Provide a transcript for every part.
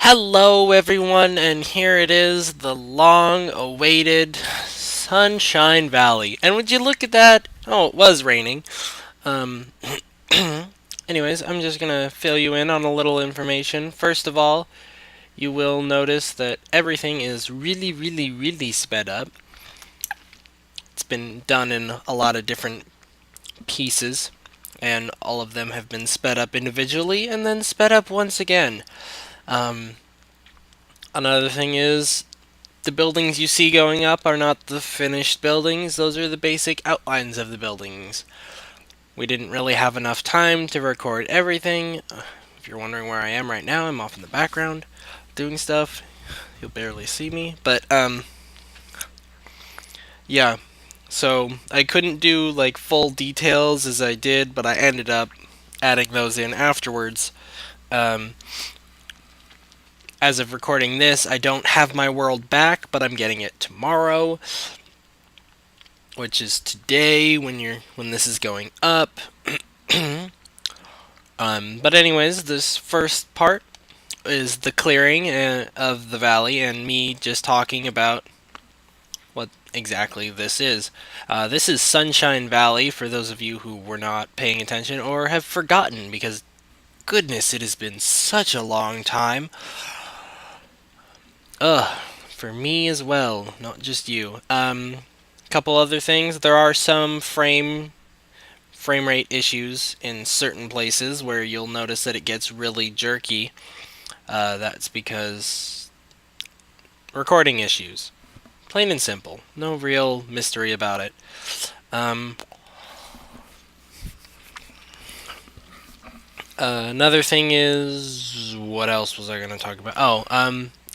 Hello, everyone, and here it is, the long awaited Sunshine Valley. And would you look at that? Oh, it was raining. Um, anyways, I'm just gonna fill you in on a little information. First of all, you will notice that everything is really, really, really sped up. It's been done in a lot of different pieces, and all of them have been sped up individually and then sped up once again. Um, Another thing is the buildings you see going up are not the finished buildings, those are the basic outlines of the buildings. We didn't really have enough time to record everything. If you're wondering where I am right now, I'm off in the background doing stuff. You'll barely see me, but yeah. So I couldn't do like full details as I did, but I ended up adding those in afterwards. Um, as of recording this, I don't have my world back, but I'm getting it tomorrow, which is today when this is going up. But anyways, this first part is the clearing of the valley and me just talking about what exactly this is. This is Sunshine Valley for those of you who were not paying attention or have forgotten because goodness, it has been such a long time. Ugh, for me as well, not just you. Couple other things. There are some frame rate issues in certain places where you'll notice that it gets really jerky. That's because recording issues. Plain and simple. No real mystery about it. Um, Another thing is, what else was I going to talk about?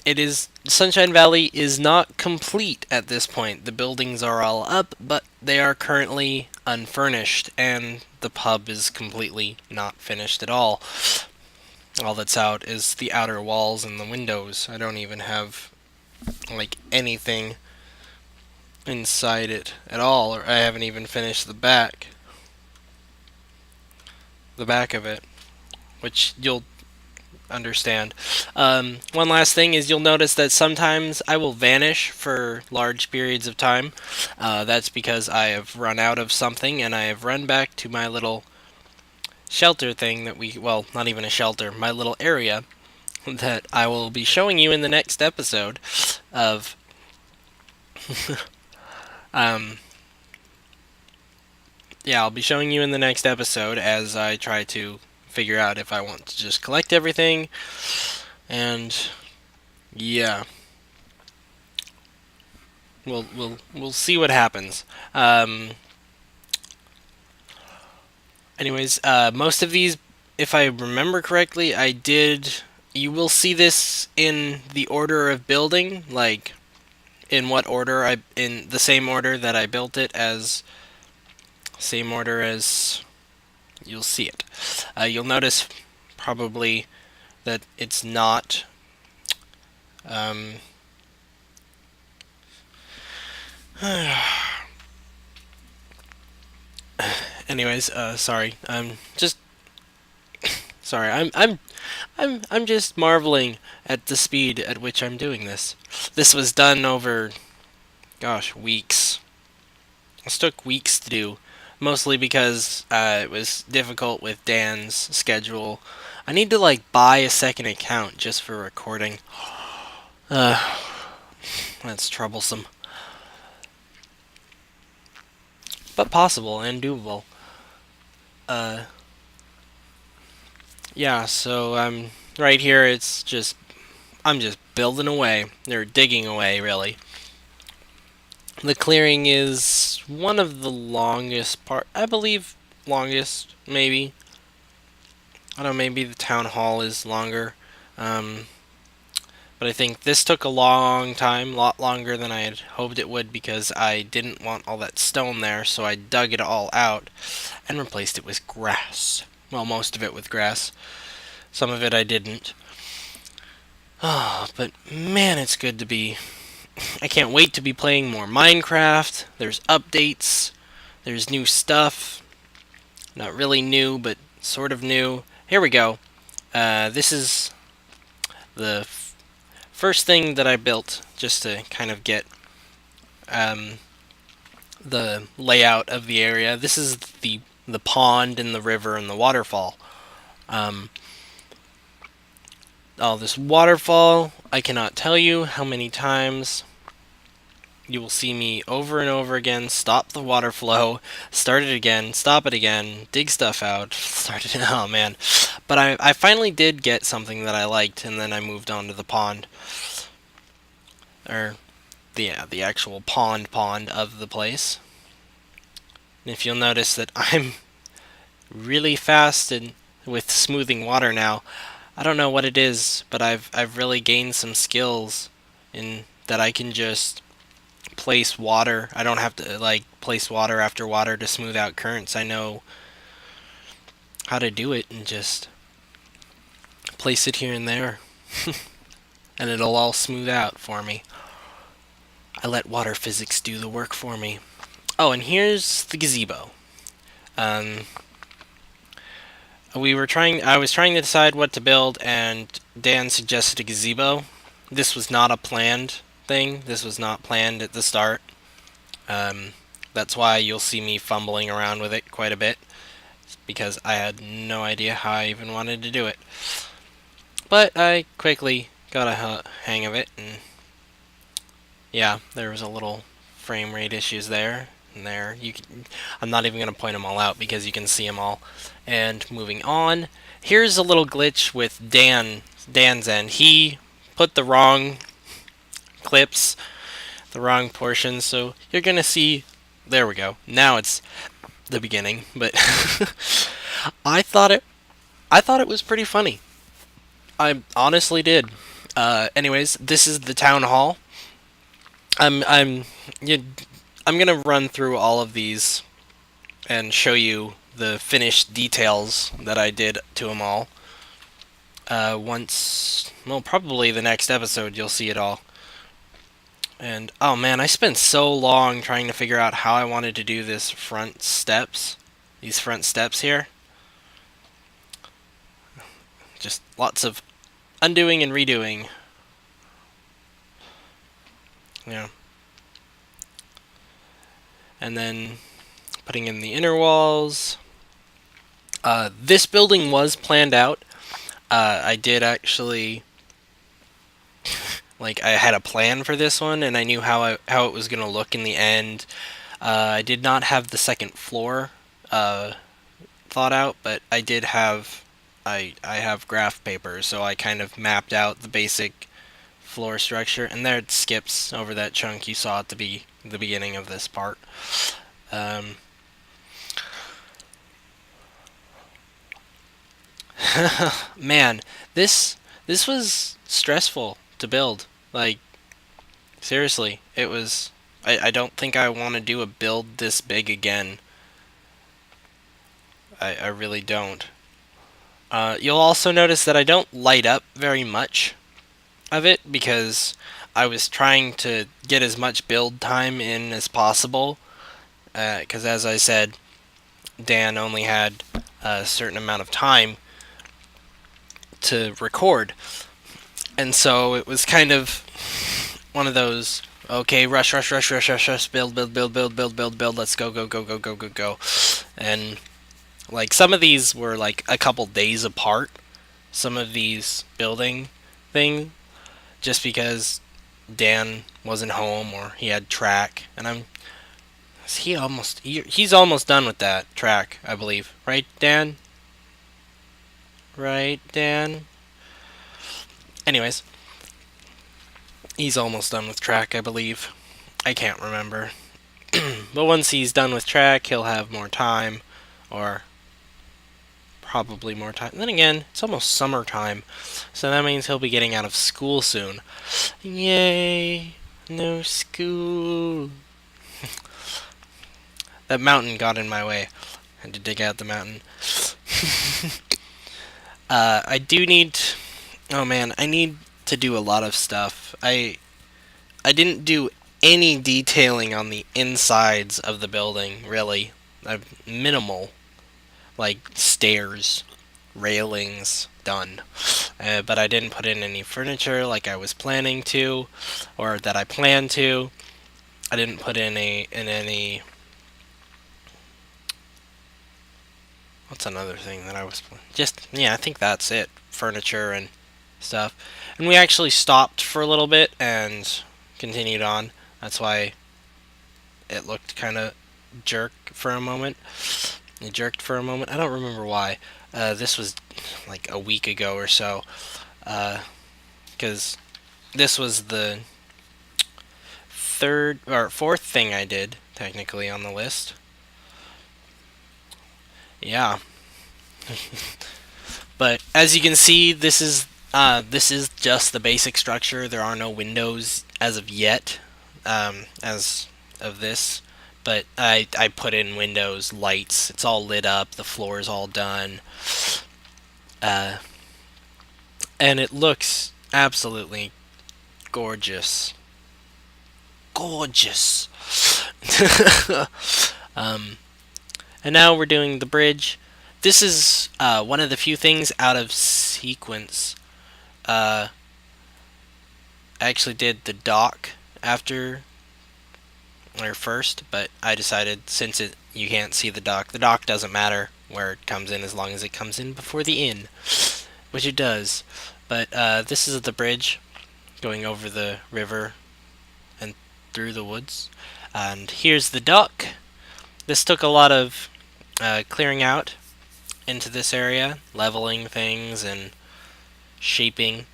It is Sunshine Valley is not complete at this point. The buildings are all up, but they are currently unfurnished, and the pub is completely not finished at all. All that's out is the outer walls and the windows. I don't even have like anything inside it at all, or I haven't even finished the back of it, which you'll understand. One last thing is you'll notice that sometimes I will vanish for large periods of time. That's because I have run out of something and I have run back to my little shelter thing well, not even a shelter, my little area that I will be showing you in the next episode of um yeah, I'll be showing you in the next episode as I try to figure out if I want to just collect everything and yeah, we'll see what happens. Anyways, most of these, if I remember correctly, I did. You will see this in the order of building, like in what order in the same order that I built it as, same order as you'll see it. You'll notice probably that it's not. Um, anyways, sorry. I'm just sorry. I'm just marveling at the speed at which I'm doing this. This was done over, gosh, weeks. This took weeks to do, mostly because it was difficult with Dan's schedule. I need to like buy a second account just for recording. Uh, that's troublesome, but possible and doable. Uh, yeah. So right here. It's just I'm just building away. They're digging away, really. The clearing is one of the longest part. I believe longest, maybe. I don't know, maybe the town hall is longer. Um, but I think this took a long time, a lot longer than I had hoped it would because I didn't want all that stone there, so I dug it all out and replaced it with grass. Well, most of it with grass. Some of it I didn't. Oh, but man, it's good to be. I can't wait to be playing more Minecraft. There's updates, there's new stuff. Not really new, but sort of new. Here we go. This is the first thing that I built, just to kind of get um, the layout of the area. This is the pond and the river and the waterfall. Um, this waterfall, I cannot tell you how many times you will see me over and over again stop the water flow, start it again, stop it again, dig stuff out, start it. Oh man. But I finally did get something that I liked, and then I moved on to the pond. Or, the actual pond of the place. And if you'll notice that I'm really fast and with smoothing water now, I don't know what it is, but I've really gained some skills in that I can just place water. I don't have to like place water after water to smooth out currents. I know how to do it and just place it here and there. And it'll all smooth out for me. I let water physics do the work for me. Oh, and here's the gazebo. Um, I was trying to decide what to build, and Dan suggested a gazebo. This was not a planned thing. This was not planned at the start. Um, that's why you'll see me fumbling around with it quite a bit, because I had no idea how I even wanted to do it. But I quickly got a hang of it, and yeah, there was a little frame rate issues there and there. I'm not even going to point them all out because you can see them all. And moving on, here's a little glitch with Dan's end. He put the wrong clips, the wrong portions, so you're going to see. There we go. Now it's the beginning, but I thought it was pretty funny. I honestly did. Anyways, this is the town hall. I'm you, I'm gonna run through all of these and show you the finished details that I did to them all. Probably the next episode you'll see it all. And oh man, I spent so long trying to figure out how I wanted to do these front steps here. Just lots of undoing and redoing. Yeah. And then putting in the inner walls. This building was planned out. I did actually, like, I had a plan for this one, and I knew how it was gonna look in the end. I did not have the second floor thought out, but I did have I have graph paper, so I kind of mapped out the basic floor structure, and there it skips over that chunk you saw at the beginning of this part. Um, Man, this was stressful to build. Like, seriously, it was. I don't think I want to do a build this big again. I really don't. You'll also notice that I don't light up very much of it because I was trying to get as much build time in as possible. Because as I said, Dan only had a certain amount of time to record. And so it was kind of one of those, okay, rush, build, let's go. And like some of these were like a couple days apart, some of these building thing, just because Dan wasn't home or he had track, and he's almost done with that track, I believe. Right, Dan? Right, Dan? Anyways, he's almost done with track, I believe. I can't remember. But once he's done with track, he'll have more time, or probably more time. And then again, it's almost summertime, so that means he'll be getting out of school soon. Yay! No school. That mountain got in my way. I had to dig out the mountain. I do need. Oh man, I need to do a lot of stuff. I didn't do any detailing on the insides of the building, really. Minimal. Like stairs, railings, done. but I didn't put in any furniture like I was planning to, or that I planned to. I didn't put in any. What's another thing that I was just yeah? I think that's it. Furniture and stuff, and we actually stopped for a little bit and continued on. That's why it looked kind of jerk for a moment. It jerked for a moment. I don't remember why. This was like a week ago or so, because this was the third or fourth thing I did technically on the list. Yeah, but as you can see, this is just the basic structure. There are no windows as of yet, as of this. But I put in windows, lights. It's all lit up. The floor is all done, uh, and it looks absolutely gorgeous. Gorgeous. um, and now we're doing the bridge. This is one of the few things out of sequence. I actually did the dock after or first, but I decided since you can't see the dock doesn't matter where it comes in as long as it comes in before the inn, which it does. But this is the bridge going over the river and through the woods. And here's the dock. This took a lot of clearing out into this area, leveling things and shaping,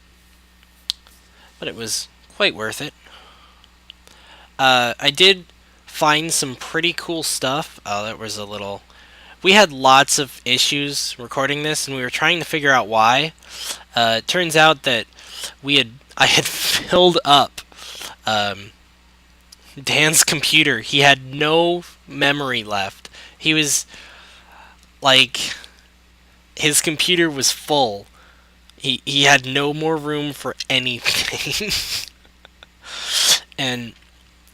but it was quite worth it. I did find some pretty cool stuff. Oh, that was a little. We had lots of issues recording this, and we were trying to figure out why. It turns out that I had filled up um, Dan's computer. He had no memory left. He was like his computer was full. He had no more room for anything. And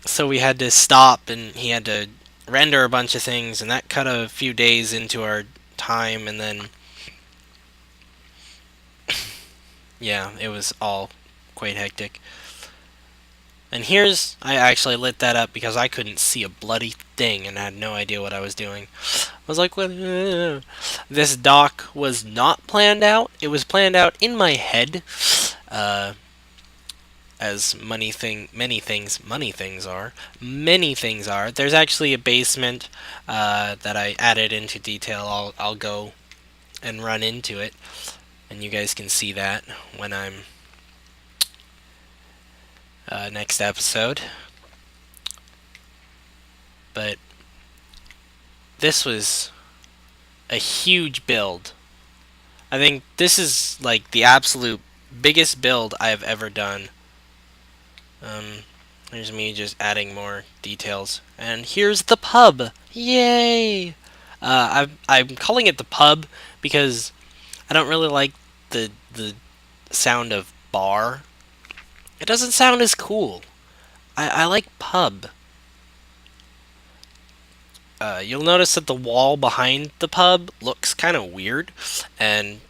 so we had to stop and he had to render a bunch of things, and that cut a few days into our time, and then yeah, it was all quite hectic. And here's I actually lit that up because I couldn't see a bloody thing and had no idea what I was doing. I was like, what? This dock was not planned out. It was planned out in my head, uh, as many things are. There's actually a basement that I added into detail. I'll go and run into it, and you guys can see that when I'm next episode. But this was a huge build. I think this is like the absolute biggest build I have ever done. Here's me just adding more details. And here's the pub. Yay! I'm calling it the pub because I don't really like the sound of bar. It doesn't sound as cool. I like pub. You'll notice that the wall behind the pub looks kind of weird, and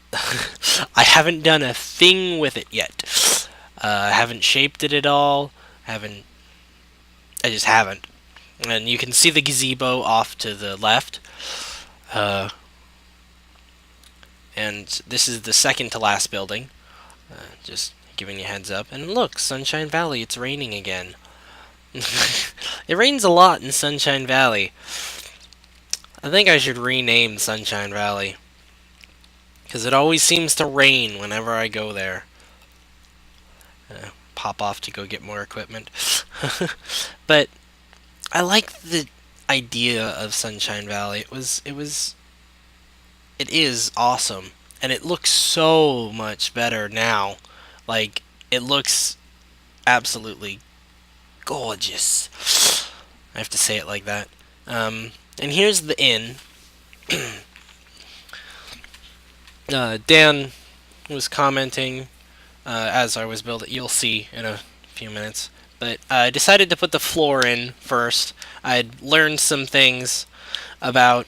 I haven't done a thing with it yet. I haven't shaped it at all. Haven't. I just haven't. And you can see the gazebo off to the left. Uh, and this is the second to last building. Just giving you a heads up. And look, Sunshine Valley, it's raining again. It rains a lot in Sunshine Valley. I think I should rename Sunshine Valley. Because it always seems to rain whenever I go there. Pop off to go get more equipment. But I like the idea of Sunshine Valley. It is awesome. And it looks so much better now. Like, it looks absolutely gorgeous. I have to say it like that. And here's the inn. Dan was commenting as I was building. You'll see in a few minutes. But I decided to put the floor in first. I'd learned some things about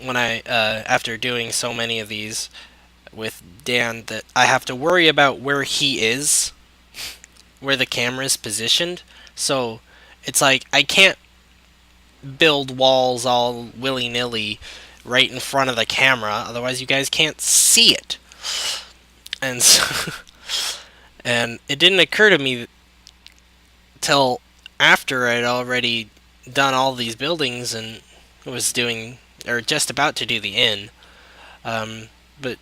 when after doing so many of these, with Dan that I have to worry about where he is, where the camera is positioned. So it's like I can't build walls all willy nilly right in front of the camera, otherwise you guys can't see it. And so, and it didn't occur to me till after I'd already done all these buildings and was doing, or just about to do the inn. But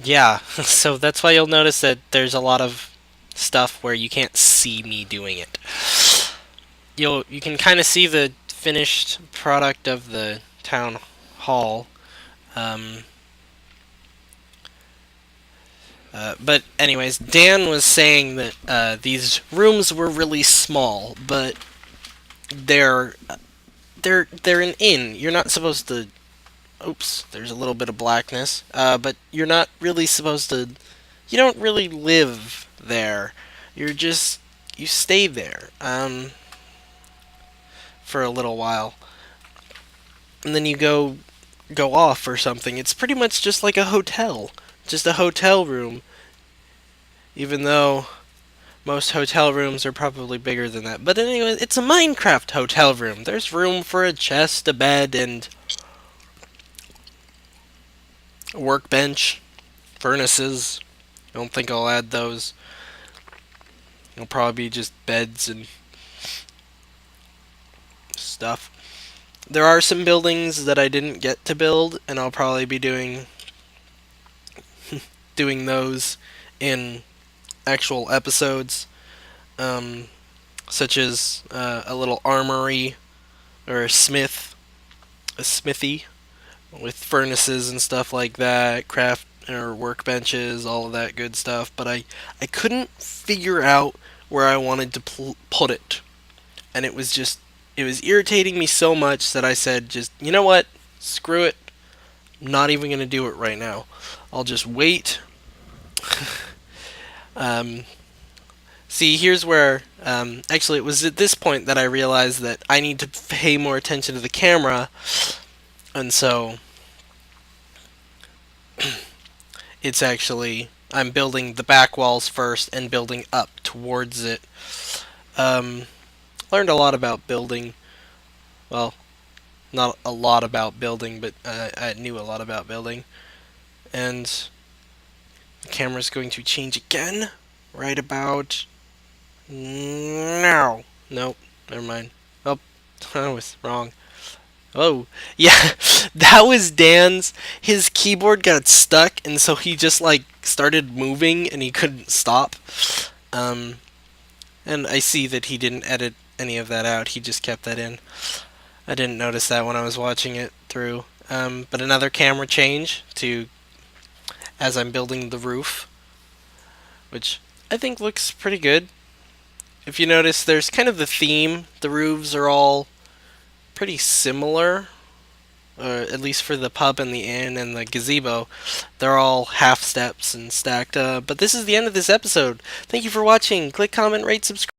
yeah, so that's why you'll notice that there's a lot of stuff where you can't see me doing it. You can kind of see the finished product of the town hall. Um, but anyways, Dan was saying that these rooms were really small, but they're they're an inn. You're not supposed to. Oops, there's a little bit of blackness. But you're not really supposed to. You don't really live there. You're just you stay there for a little while, and then you go off or something. It's pretty much just like a hotel, just a hotel room. Even though most hotel rooms are probably bigger than that. But anyway, it's a Minecraft hotel room. There's room for a chest, a bed, and a workbench, furnaces. I don't think I'll add those. It'll probably be just beds and stuff. There are some buildings that I didn't get to build, and I'll probably be doing those in actual episodes, um, such as a little armory or a smithy with furnaces and stuff like that, craft or workbenches, all of that good stuff. But I couldn't figure out where I wanted to put it, and it was irritating me so much that I said, just you know what, screw it. I'm not even gonna do it right now. I'll just wait. um, See, here's where actually it was at this point that I realized that I need to pay more attention to the camera, and so it's actually I'm building the back walls first and building up towards it. Um, Learned a lot about building. Well, not a lot about building, but I knew a lot about building. And the camera's going to change again right about now. Nope, never mind. Oh, I was wrong. Oh, yeah, that was Dan's. His keyboard got stuck, and so he just like started moving, and he couldn't stop. Um, and I see that he didn't edit any of that out. He just kept that in. I didn't notice that when I was watching it through. But another camera change to as I'm building the roof, which I think looks pretty good. If you notice, there's kind of the theme. The roofs are all pretty similar, or at least for the pub and the inn and the gazebo. They're all half steps and stacked. But this is the end of this episode. Thank you for watching. Click, comment, rate, subscribe.